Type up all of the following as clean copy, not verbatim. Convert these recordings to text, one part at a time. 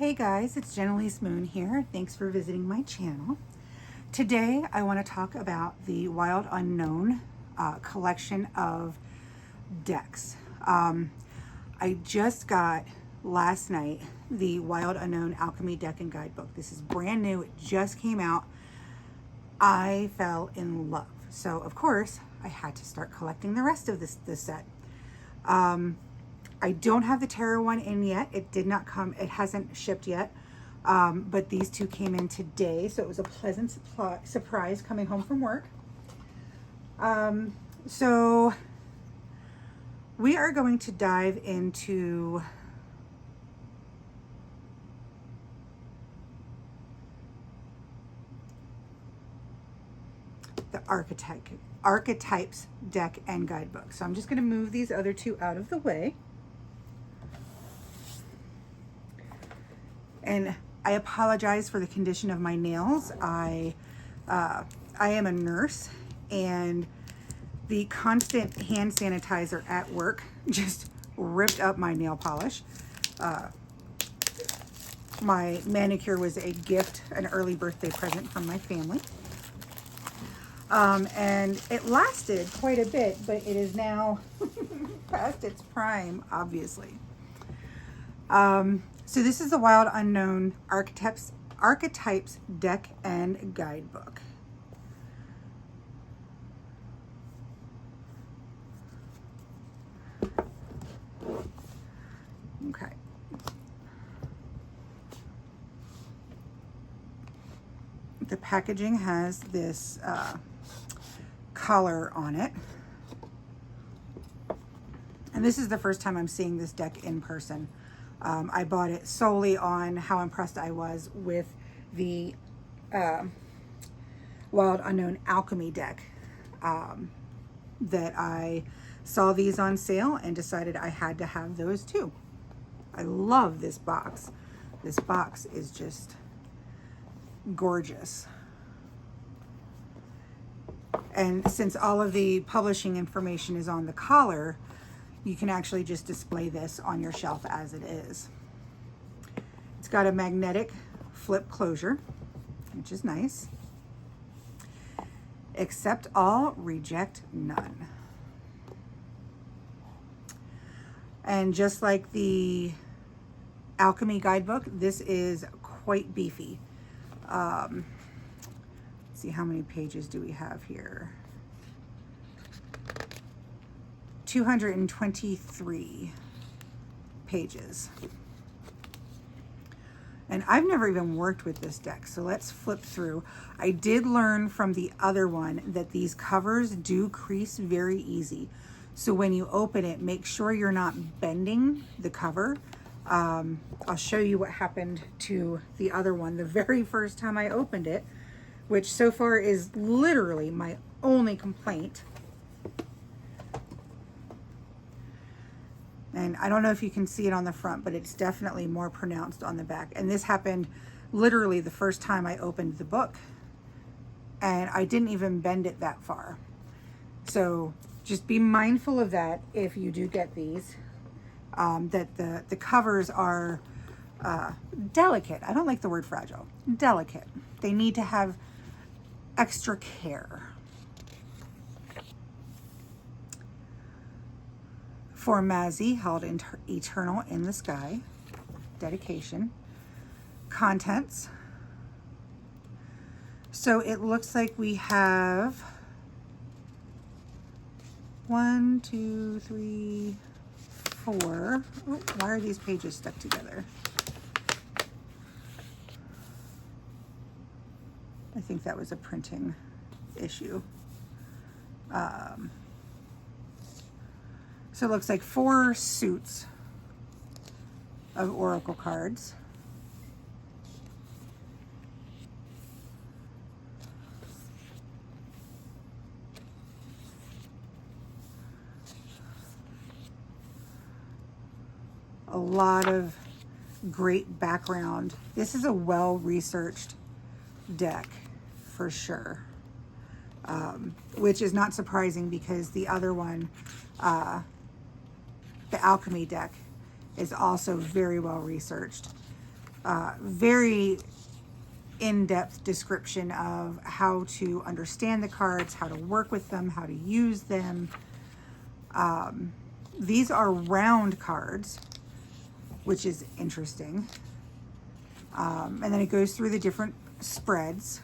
Hey guys, it's Jenelise Moon here. Thanks for visiting my channel. Today I want to talk about the Wild Unknown collection of decks. I just got last night the Wild Unknown Alchemy deck and guidebook. This is brand new. It just came out. I fell in love. So of course I had to start collecting the rest of this set. I don't have the tarot one in yet. It did not come, it hasn't shipped yet. But these two came in today. So it was a pleasant surprise coming home from work. So we are going to dive into the Archetypes deck and guidebook. So I'm just going to move these other two out of the way. And I apologize for the condition of my nails. I am a nurse, and the constant hand sanitizer at work just ripped up my nail polish. My manicure was a gift, an early birthday present from my family. And it lasted quite a bit, but it is now past its prime, obviously. So this is the Wild Unknown Archetypes deck and guidebook. Okay. The packaging has this collar on it. And this is the first time I'm seeing this deck in person. I bought it solely on how impressed I was with the Wild Unknown Alchemy deck. That I saw these on sale and decided I had to have those too. I love this box. This box is just gorgeous. And since all of the publishing information is on the collar, you can actually just display this on your shelf as it is. It's got a magnetic flip closure, which is nice. Accept all, reject none. And just like the Alchemy guidebook, this is quite beefy. Let's see, how many pages do we have here? 223 pages. And I've never even worked with this deck, so let's flip through. I did learn from the other one that these covers do crease very easy. So when you open it, make sure you're not bending the cover. I'll show you what happened to the other one the very first time I opened it, which so far is literally my only complaint. And I don't know if you can see it on the front, but it's definitely more pronounced on the back. And this happened literally the first time I opened the book. And I didn't even bend it that far. So just be mindful of that if you do get these. That the covers are delicate. I don't like the word fragile. Delicate. They need to have extra care. For Mazzy, held eternal in the sky. Dedication. Contents. So it looks like we have 1, 2, 3, 4. Oh, why are these pages stuck together? I think that was a printing issue. So it looks like 4 suits of oracle cards. A lot of great background. This is a well-researched deck for sure. Which is not surprising because the other one, the Alchemy deck, is also very well researched. Very in-depth description of how to understand the cards, how to work with them, how to use them. These are round cards, which is interesting. And then it goes through the different spreads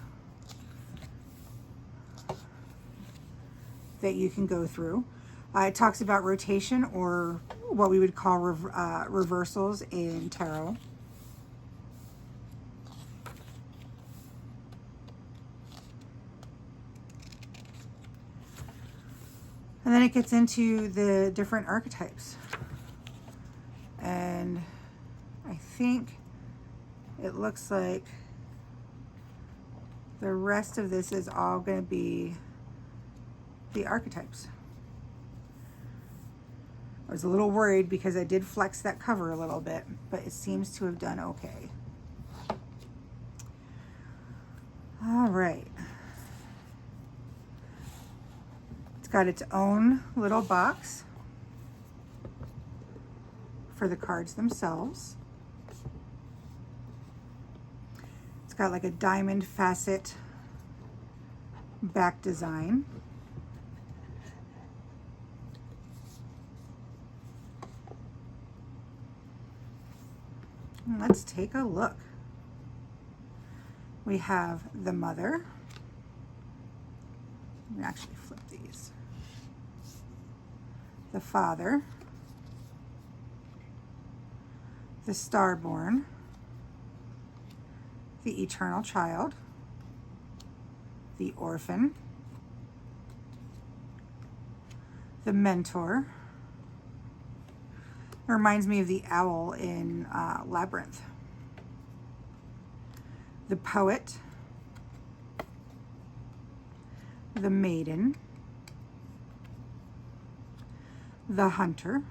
that you can go through. It talks about rotation, or what we would call reversals in tarot. And then it gets into the different archetypes. And I think it looks like the rest of this is all going to be the archetypes. I was a little worried because I did flex that cover a little bit, but it seems to have done okay. All right. It's got its own little box for the cards themselves. It's got like a diamond facet back design. Let's take a look. We have the mother. Let me actually flip these. The father. The starborn. The eternal child. The orphan. The mentor. It reminds me of the owl in Labyrinth. The poet. The maiden. The hunter.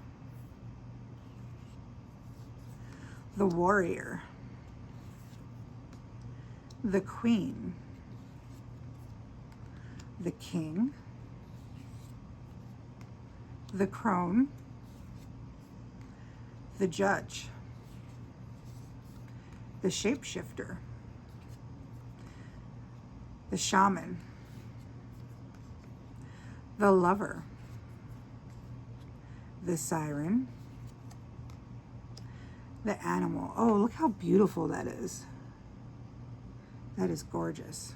The warrior. The queen. The king. The crone. The judge. The shapeshifter. The shaman. The lover. The siren. The animal. Oh, look how beautiful that is. That is gorgeous.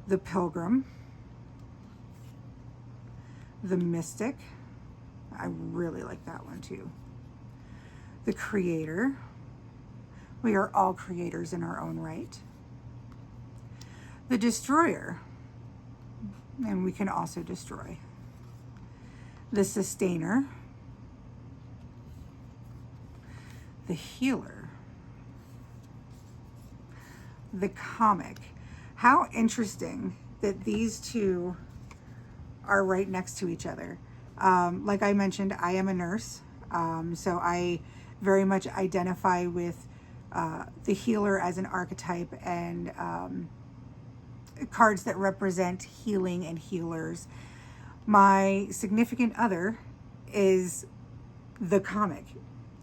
The pilgrim. The mystic. I really like that one too. The creator. We are all creators in our own right. The destroyer. And we can also destroy. The sustainer. The healer. The comic. How interesting that these two are right next to each other. Like I mentioned, I am a nurse, so I very much identify with the healer as an archetype, and cards that represent healing and healers. My significant other is the comic.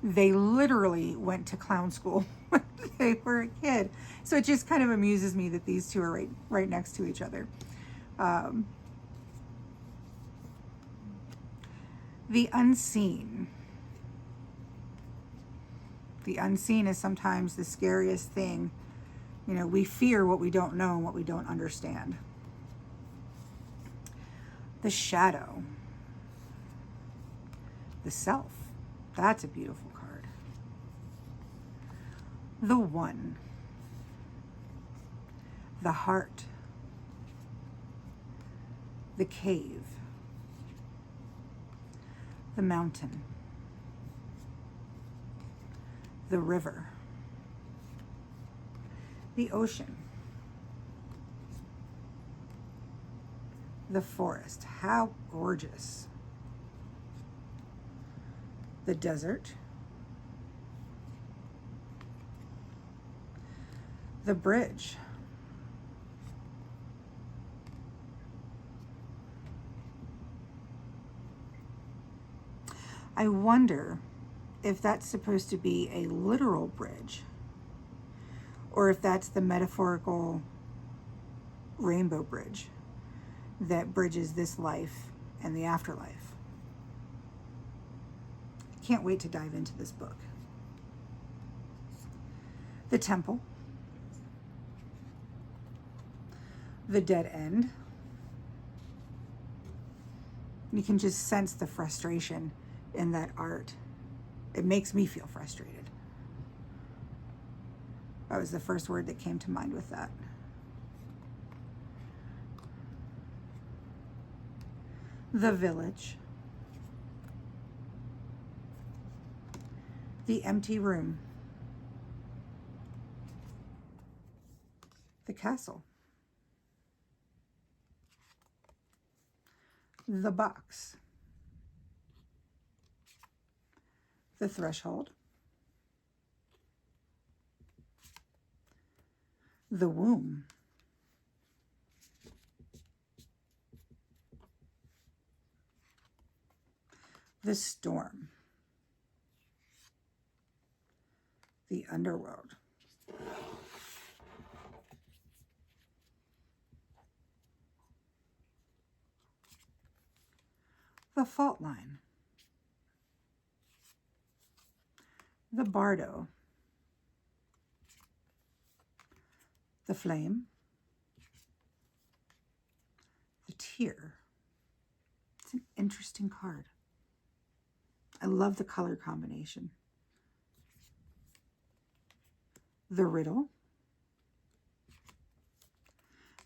They literally went to clown school when they were a kid. So it just kind of amuses me that these two are right next to each other. The unseen. The unseen is sometimes the scariest thing. You know, we fear what we don't know and what we don't understand. The shadow. The self. That's a beautiful card. The one. The heart. The cave. The mountain. The river. The ocean. The forest. How gorgeous. The desert. The bridge. I wonder if that's supposed to be a literal bridge or if that's the metaphorical rainbow bridge that bridges this life and the afterlife. I can't wait to dive into this book. The Temple, the Dead End. You can just sense the frustration in that art. It makes me feel frustrated. That was the first word that came to mind with that. The Village. The Empty Room. The Castle. The Box. The Threshold. The Womb. The Storm. The Underworld. The Fault Line. The Bardo. The Flame. The Tear. It's an interesting card. I love the color combination. The Riddle.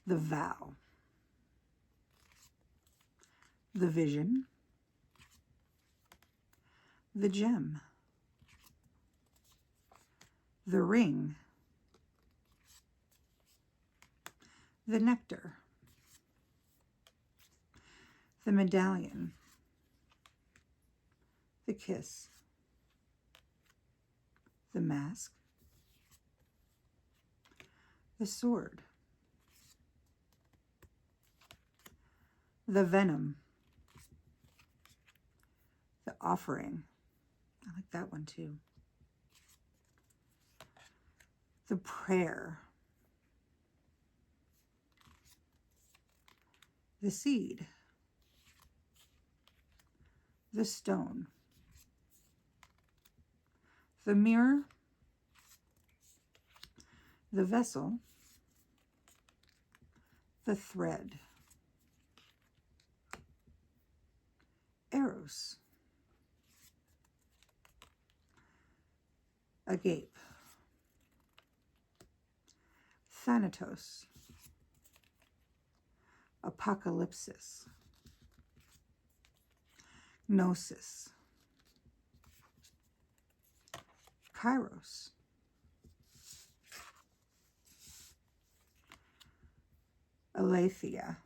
The Vow. The Vision. The Gem. The Ring. The Nectar. The Medallion. The Kiss. The Mask. The Sword. The Venom. The Offering. I like that one too. The Prayer. The Seed. The Stone. The Mirror. The Vessel. The Thread. Eros. Agape. Thanatos. Apocalypsis. Gnosis. Kairos. Aletheia.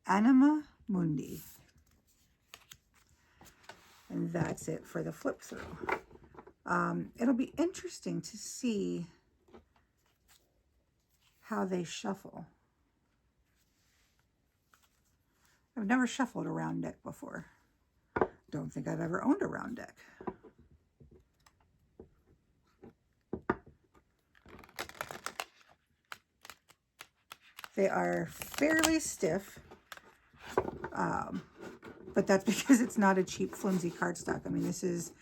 Anima Mundi. And that's it for the flip through. It'll be interesting to see how they shuffle. I've never shuffled a round deck before. Don't think I've ever owned a round deck. They are fairly stiff, but that's because it's not a cheap, flimsy cardstock. I mean, this is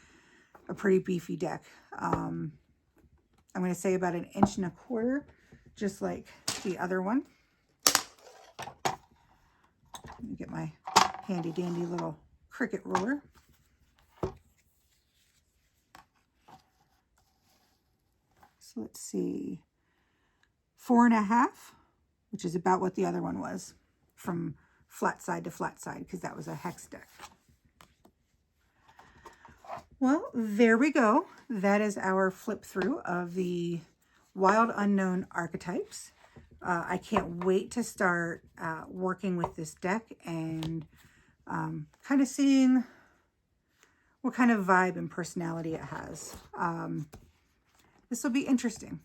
a pretty beefy deck. I'm going to say about 1.25 inches, just like the other one. Let me get my handy dandy little Cricut ruler. So let's see, 4.5, which is about what the other one was, from flat side to flat side, because that was a hex deck. Well, there we go. That is our flip through of the Wild Unknown Archetypes. I can't wait to start working with this deck and kind of seeing what kind of vibe and personality it has. This will be interesting.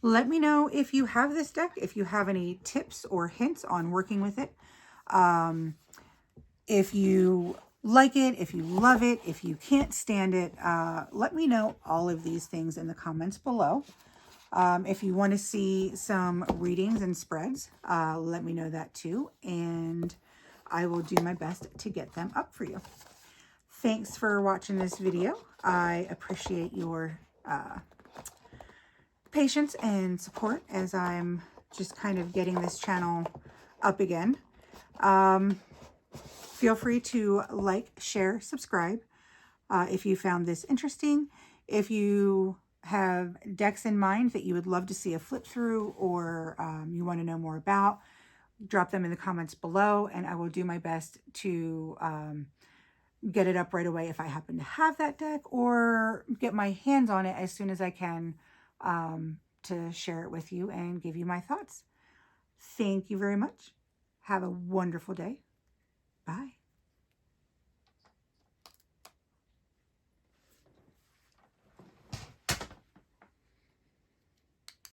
Let me know if you have this deck, if you have any tips or hints on working with it. If you like it, if you love it, if you can't stand it. Let me know all of these things in the comments below. If you want to see some readings and spreads, let me know that too, and I will do my best to get them up for you. Thanks for watching this video. I appreciate your patience and support as I'm just kind of getting this channel up again. Feel free to like, share, subscribe if you found this interesting. If you have decks in mind that you would love to see a flip through, or you want to know more about, drop them in the comments below, and I will do my best to get it up right away if I happen to have that deck, or get my hands on it as soon as I can to share it with you and give you my thoughts. Thank you very much. Have a wonderful day.